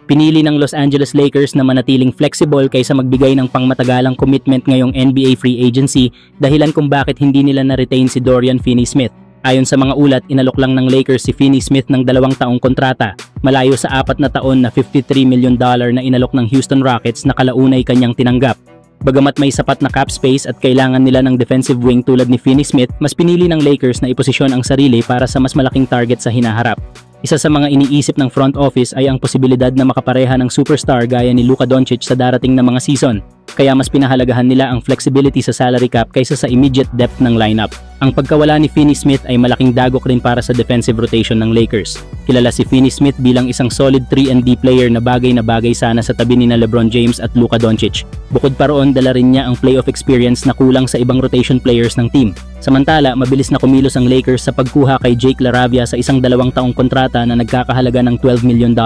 Pinili ng Los Angeles Lakers na manatiling flexible kaysa magbigay ng pangmatagalang commitment ngayong NBA free agency, dahilan kung bakit hindi nila na-retain si Dorian Finney-Smith. Ayon sa mga ulat, inalok lang ng Lakers si Finney-Smith ng 2 taong kontrata, malayo sa 4 na taon na $53 million na inalok ng Houston Rockets na kalaunay kanyang tinanggap. Bagamat may sapat na cap space at kailangan nila ng defensive wing tulad ni Finney-Smith, mas pinili ng Lakers na iposisyon ang sarili para sa mas malaking target sa hinaharap. Isa sa mga iniisip ng front office ay ang posibilidad na makapareha ng superstar gaya ni Luka Doncic sa darating na mga season, kaya mas pinahalagahan nila ang flexibility sa salary cap kaysa sa immediate depth ng lineup. Ang pagkawala ni Finney-Smith ay malaking dagok rin para sa defensive rotation ng Lakers. Kilala si Finney-Smith bilang isang solid 3-and-D player na bagay sana sa tabi ni na LeBron James at Luka Doncic. Bukod pa roon, dala rin niya ang playoff experience na kulang sa ibang rotation players ng team. Samantala, mabilis na kumilos ang Lakers sa pagkuha kay Jake LaRavia sa isang 2 taong kontrata na nagkakahalaga ng $12 million.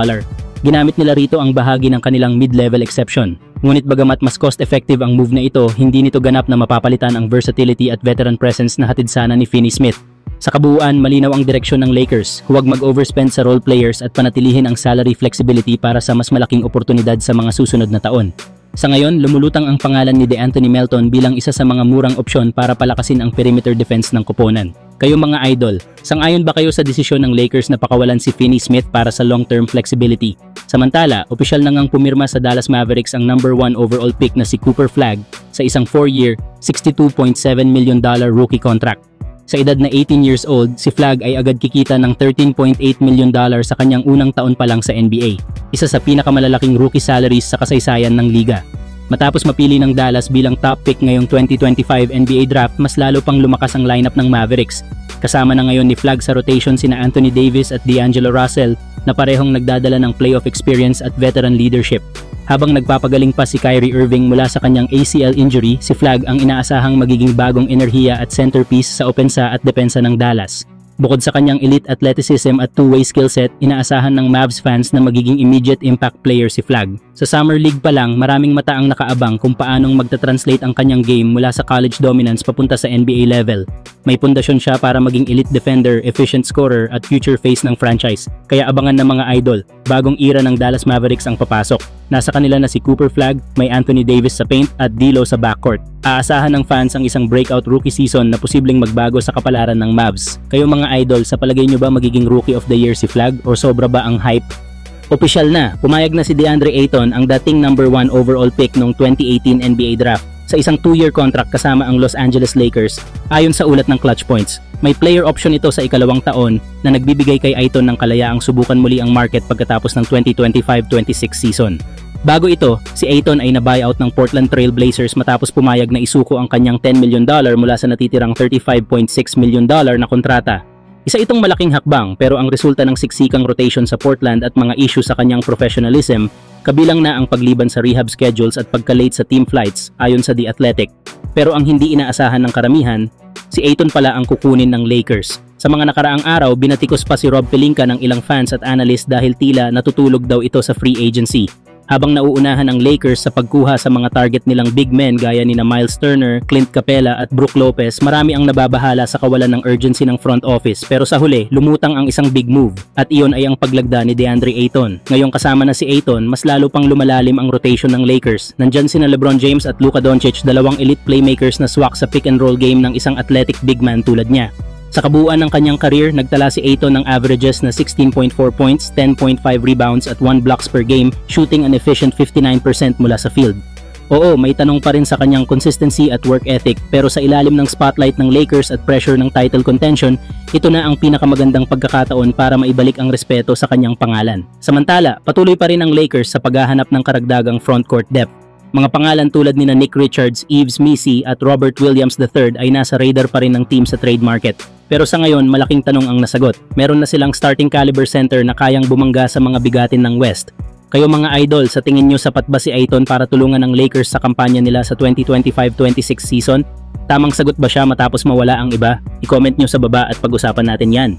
Ginamit nila rito ang bahagi ng kanilang mid-level exception. Ngunit bagamat mas cost-effective ang move na ito, hindi nito ganap na mapapalitan ang versatility at veteran presence na hatid sana ni Finney-Smith. Sa kabuuan, malinaw ang direksyon ng Lakers, huwag mag-overspend sa role players at panatilihin ang salary flexibility para sa mas malaking oportunidad sa mga susunod na taon. Sa ngayon, lumulutang ang pangalan ni DeAnthony Melton bilang isa sa mga murang opsyon para palakasin ang perimeter defense ng koponan. Kayo mga idol, sang-ayon ba kayo sa desisyon ng Lakers na pakawalan si Finney-Smith para sa long-term flexibility? Samantala, opisyal na ngang pumirma sa Dallas Mavericks ang number 1 overall pick na si Cooper Flagg sa isang 4-year, $62.7 million rookie contract. Sa edad na 18 years old, si Flagg ay agad kikita ng $13.8 million sa kanyang unang taon pa lang sa NBA, isa sa pinakamalalaking rookie salaries sa kasaysayan ng liga. Matapos mapili ng Dallas bilang top pick ngayong 2025 NBA draft, mas lalo pang lumakas ang lineup ng Mavericks. Kasama na ngayon ni Flagg sa rotation sina Anthony Davis at D'Angelo Russell na parehong nagdadala ng playoff experience at veteran leadership. Habang nagpapagaling pa si Kyrie Irving mula sa kanyang ACL injury, si Flagg ang inaasahang magiging bagong enerhiya at centerpiece sa opensa at depensa ng Dallas. Bukod sa kanyang elite athleticism at two-way skill set, inaasahan ng Mavs fans na magiging immediate impact player si Flagg. Sa Summer League pa lang, maraming mata ang nakaabang kung paanong magta-translate ang kanyang game mula sa college dominance papunta sa NBA level. May pundasyon siya para maging elite defender, efficient scorer at future face ng franchise. Kaya abangan ng mga idol, bagong era ng Dallas Mavericks ang papasok. Nasa kanila na si Cooper Flagg, may Anthony Davis sa paint at D'Lo sa backcourt. Aasahan ng fans ang isang breakout rookie season na posibleng magbago sa kapalaran ng Mavs. Kayo mga idol, sa palagay nyo ba magiging rookie of the year si Flagg o sobra ba ang hype? Opisyal na, pumayag na si DeAndre Ayton, ang dating number 1 overall pick noong 2018 NBA draft, sa isang 2-year contract kasama ang Los Angeles Lakers, ayon sa ulat ng Clutch Points. May player option ito sa ikalawang taon na nagbibigay kay Ayton ng kalayaang subukan muli ang market pagkatapos ng 2025-26 season. Bago ito, si Ayton ay na-buyout ng Portland Trail Blazers matapos pumayag na isuko ang kanyang $10 million mula sa natitirang $35.6 million na kontrata. Isa itong malaking hakbang, pero ang resulta ng siksikang rotation sa Portland at mga issue sa kanyang professionalism, kabilang na ang pagliban sa rehab schedules at pagka-late sa team flights ayon sa The Athletic. Pero ang hindi inaasahan ng karamihan, si Ayton pala ang kukunin ng Lakers. Sa mga nakaraang araw, binatikos pa si Rob Pelinka ng ilang fans at analyst dahil tila natutulog daw ito sa free agency. Habang nauunahan ang Lakers sa pagkuha sa mga target nilang big men gaya ni Miles Turner, Clint Capela at Brook Lopez, marami ang nababahala sa kawalan ng urgency ng front office, pero sa huli, lumutang ang isang big move at iyon ay ang paglagda ni DeAndre Ayton. Ngayong kasama na si Ayton, mas lalo pang lumalalim ang rotation ng Lakers. Nandyan sina LeBron James at Luka Doncic, dalawang elite playmakers na swak sa pick and roll game ng isang athletic big man tulad niya. Sa kabuuan ng kanyang career, nagtala si Ayton ng averages na 16.4 points, 10.5 rebounds at 1 blocks per game, shooting an efficient 59% mula sa field. Oo, may tanong pa rin sa kanyang consistency at work ethic, pero sa ilalim ng spotlight ng Lakers at pressure ng title contention, ito na ang pinakamagandang pagkakataon para maibalik ang respeto sa kanyang pangalan. Samantala, patuloy pa rin ang Lakers sa paghahanap ng karagdagang frontcourt depth. Mga pangalan tulad ni Nick Richards, Yves Missi at Robert Williams III ay nasa radar pa rin ng team sa trade market. Pero sa ngayon, malaking tanong ang nasagot. Meron na silang starting caliber center na kayang bumangga sa mga bigatin ng West. Kayo mga idol, sa tingin nyo sapat ba si Ayton para tulungan ng Lakers sa kampanya nila sa 2025-26 season? Tamang sagot ba siya matapos mawala ang iba? I-comment nyo sa baba at pag-usapan natin yan.